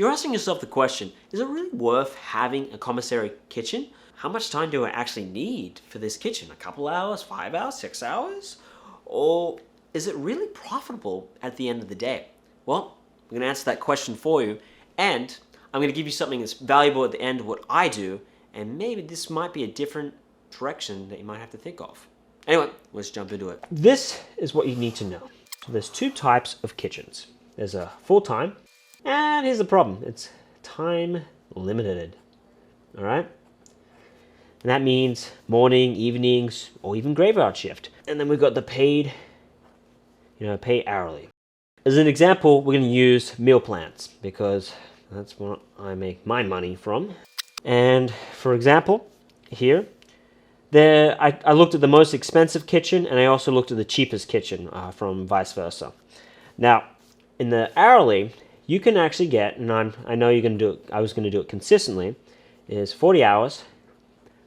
You're asking yourself the question, is it really worth having a commissary kitchen? How much time do I actually need for this kitchen? A couple hours, 5 hours, 6 hours? Or is it really profitable at the end of the day? Well, I'm going to answer that question for you, and I'm going to give you something that's valuable at the end of what I do, and maybe this might be a different direction that you might have to think of. Anyway, let's jump into it. This is what you need to know. So there's two types of kitchens. There's a full-time, and here's the problem. It's time limited, all right? And that means morning, evenings, or even graveyard shift. And then we've got the paid, pay hourly. As an example, we're going to use meal plans because that's what I make my money from. And for example, here, I looked at the most expensive kitchen, and I also looked at the cheapest kitchen from vice versa. Now, in the hourly, you can actually get, and I know you're going to do it, I was going to do it consistently, is 40 hours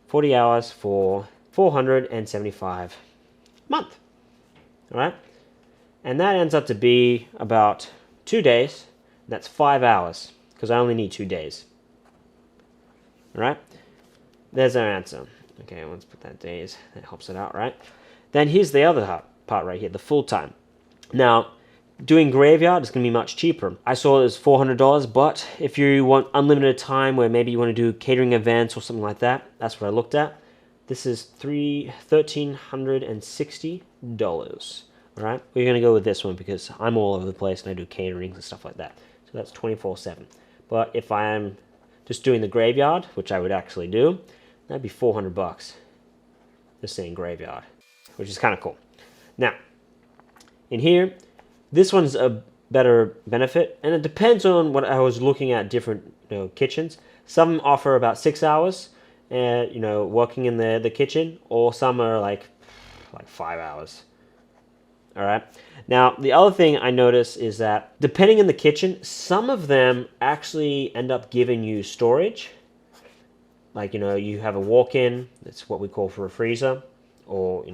for $475 a month. All right? And that ends up to be about 2 days. That's 5 hours, because I only need 2 days. All right? There's our answer. Okay, let's put that days. That helps it out, right? Then here's the other part right here, the full-time. Now, doing graveyard is going to be much cheaper. I saw it as $400, but if you want unlimited time where maybe you want to do catering events or something like that, that's what I looked at. This is $1,360. All right, we're going to go with this one because I'm all over the place and I do caterings and stuff like that. So that's 24/7. But if I am just doing the graveyard, which I would actually do, that'd be $400. Just saying graveyard, which is kind of cool. Now, in here, this one's a better benefit, and it depends on what I was looking at different kitchens. Some offer about 6 hours, working in the kitchen, or some are like 5 hours. All right. Now, the other thing I noticed is that depending on the kitchen, some of them actually end up giving you storage. Like, you have a walk-in, that's what we call for a freezer, or,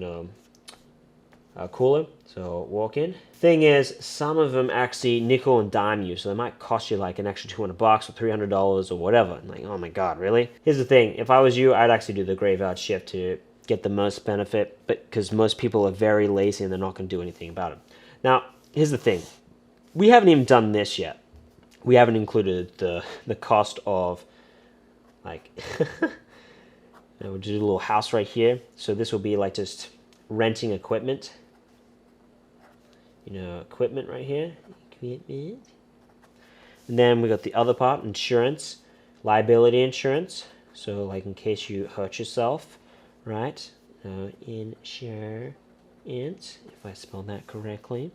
a cooler, so walk-in. Thing is, some of them actually nickel and dime you, so they might cost you like an extra $200 or $300 or whatever. I'm like, oh my God, really? Here's the thing, if I was you, I'd actually do the graveyard shift to get the most benefit, but because most people are very lazy and they're not going to do anything about it. Now, here's the thing. We haven't even done this yet. We haven't included the cost of, like, we'll do a little house right here. So this will be like just renting equipment. Equipment right here. Equipment. And then we got the other part, insurance, liability insurance. So like in case you hurt yourself, right? Insurance, if I spell that correctly.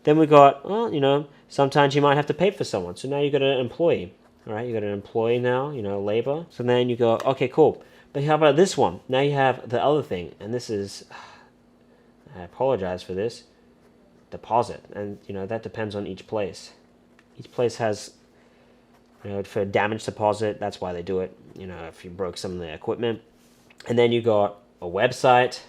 Then we got, well, sometimes you might have to pay for someone. So now you got an employee. All right, you got an employee now, labor. So then you go, okay, cool. But how about this one? Now you have the other thing, and this is, I apologize for this, deposit. And, that depends on each place. Each place has, for damage deposit, that's why they do it, if you broke some of the equipment. And then you got a website,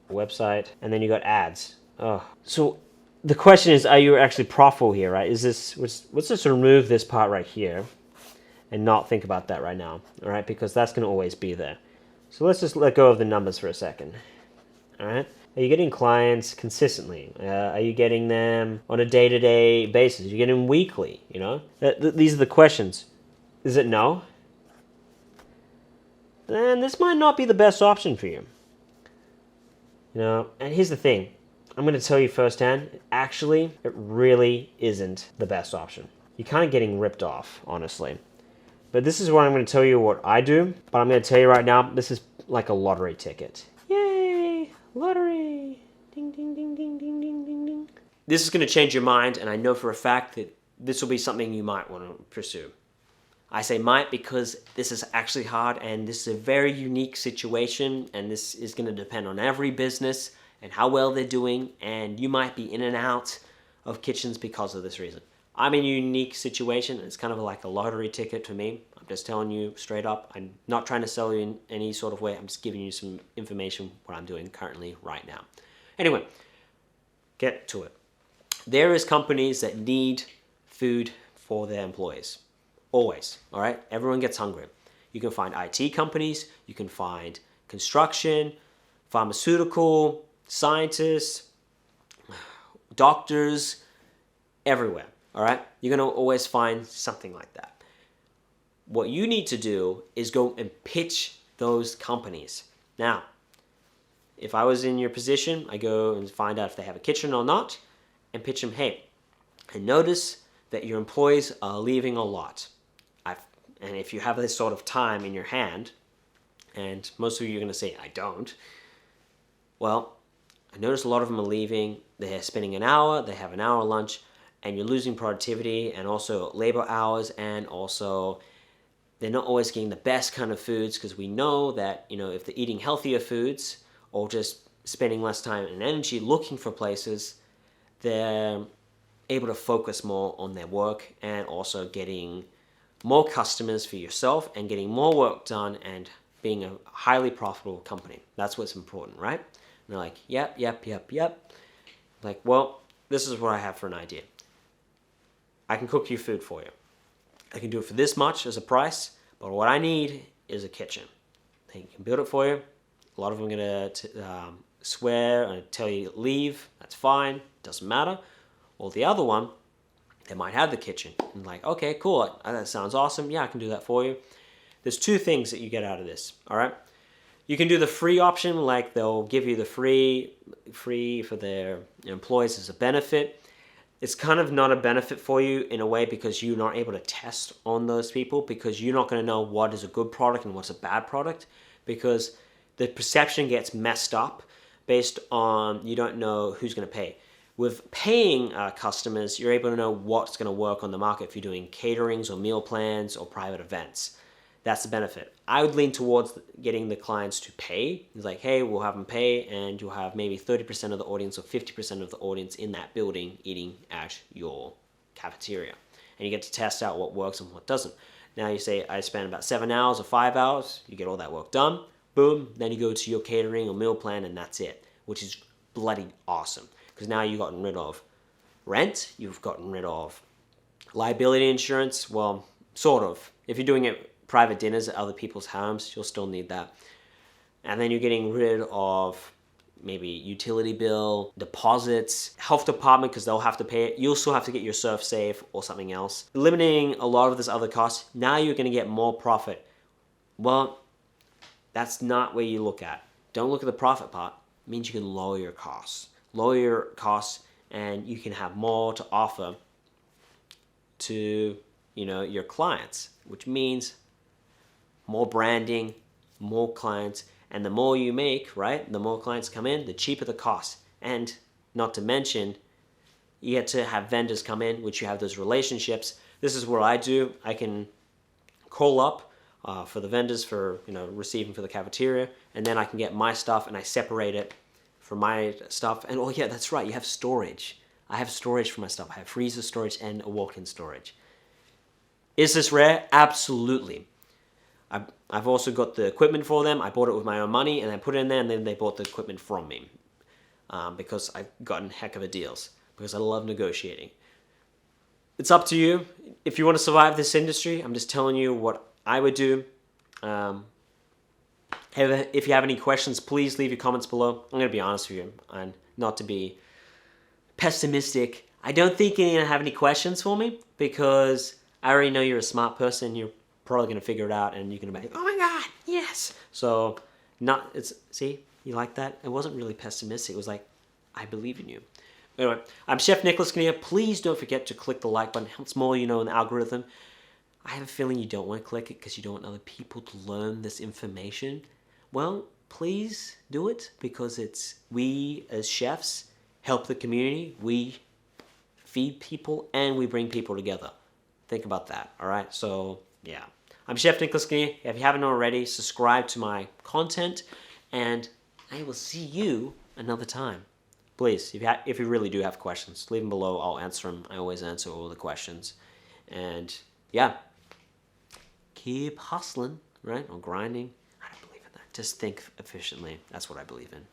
and then you got ads. Oh, so the question is, are you actually profitable here, right? Let's just remove this part right here and not think about that right now, all right? Because that's going to always be there. So let's just let go of the numbers for a second, all right? Are you getting clients consistently? Are you getting them on a day-to-day basis? Are you getting them weekly, These are the questions. Is it no? Then this might not be the best option for you. And here's the thing. I'm going to tell you firsthand, actually, it really isn't the best option. You're kind of getting ripped off, honestly. But this is what I'm going to tell you what I do. But I'm going to tell you right now, this is like a lottery ticket. Yay! Lottery! Ding, ding, ding, ding, ding, ding, ding, ding. This is going to change your mind, and I know for a fact that this will be something you might want to pursue. I say might because this is actually hard, and this is a very unique situation, and this is going to depend on every business and how well they're doing, and you might be in and out of kitchens because of this reason. I'm in a unique situation. It's kind of like a lottery ticket for me. I'm just telling you straight up. I'm not trying to sell you in any sort of way. I'm just giving you some information, what I'm doing currently right now. Anyway, get to it. There is companies that need food for their employees. Always, all right? Everyone gets hungry. You can find IT companies, you can find construction, pharmaceutical, scientists, doctors, everywhere, all right? You're gonna always find something like that. What you need to do is go and pitch those companies. Now, if I was in your position, I go and find out if they have a kitchen or not, and pitch them, hey, I notice that your employees are leaving a lot. And if you have this sort of time in your hand, and most of you are going to say, I don't, well, I notice a lot of them are leaving, they're spending an hour, they have an hour lunch, and you're losing productivity and also labor hours, and also they're not always getting the best kind of foods, because we know that, if they're eating healthier foods or just spending less time and energy looking for places, they're able to focus more on their work and also getting more customers for yourself and getting more work done and being a highly profitable company. That's what's important, right? And they're like, yep. Like, well, this is what I have for an idea. I can cook you food for you. I can do it for this much as a price, but what I need is a kitchen. They can build it for you. A lot of them are going to swear and tell you to leave. That's fine. Doesn't matter. Or the other one, they might have the kitchen. And like, okay, cool. That sounds awesome. Yeah, I can do that for you. There's two things that you get out of this, all right? You can do the free option, like they'll give you the free for their employees as a benefit. It's kind of not a benefit for you in a way, because you're not able to test on those people, because you're not going to know what is a good product and what's a bad product, because the perception gets messed up based on you don't know who's going to pay. With paying customers, you're able to know what's going to work on the market if you're doing caterings or meal plans or private events. That's the benefit. I would lean towards getting the clients to pay. It's like, hey, we'll have them pay, and you'll have maybe 30% of the audience or 50% of the audience in that building eating at your cafeteria. And you get to test out what works and what doesn't. Now you say, I spend about 7 hours or 5 hours, you get all that work done, boom, then you go to your catering or meal plan, and that's it, which is bloody awesome. Because now you've gotten rid of rent, you've gotten rid of liability insurance, well, sort of. If you're doing it private dinners at other people's homes, you'll still need that. And then you're getting rid of maybe utility bill, deposits, health department, because they'll have to pay it. You'll still have to get your surf safe or something else. Eliminating a lot of this other costs, now you're going to get more profit. Well, that's not where you look at. Don't look at the profit part. It means you can lower your costs. Lower your costs, and you can have more to offer to your clients, which means more branding, more clients, and the more you make, right, the more clients come in, the cheaper the cost. And not to mention, you get to have vendors come in, which you have those relationships. This is what I do. I can call up for the vendors for receiving for the cafeteria, and then I can get my stuff and I separate it for my stuff. And oh yeah, that's right, you have storage. I have storage for my stuff. I have freezer storage and a walk-in storage. Is this rare? Absolutely. I've also got the equipment for them. I bought it with my own money, and I put it in there, and then they bought the equipment from me because I've gotten heck of a deals, because I love negotiating. It's up to you. If you want to survive this industry, I'm just telling you what I would do. If you have any questions, please leave your comments below. I'm going to be honest with you, and not to be pessimistic. I don't think you're going to have any questions for me, because I already know you're a smart person. You're probably going to figure it out, and you're going to be like, oh my god, yes. So, see, you like that? It wasn't really pessimistic. It was like, I believe in you. Anyway, I'm Chef Nicolas Ganea. Please don't forget to click the like button. It helps more, in the algorithm. I have a feeling you don't want to click it because you don't want other people to learn this information. Well, please do it, because we as chefs help the community. We feed people, and we bring people together. Think about that, all right? So, yeah. I'm Chef Nicolas Ganea. If you haven't already, subscribe to my content, and I will see you another time. Please, if you really do have questions, leave them below. I'll answer them. I always answer all the questions. And, yeah, keep hustling, right, or grinding. I don't believe in that. Just think efficiently. That's what I believe in.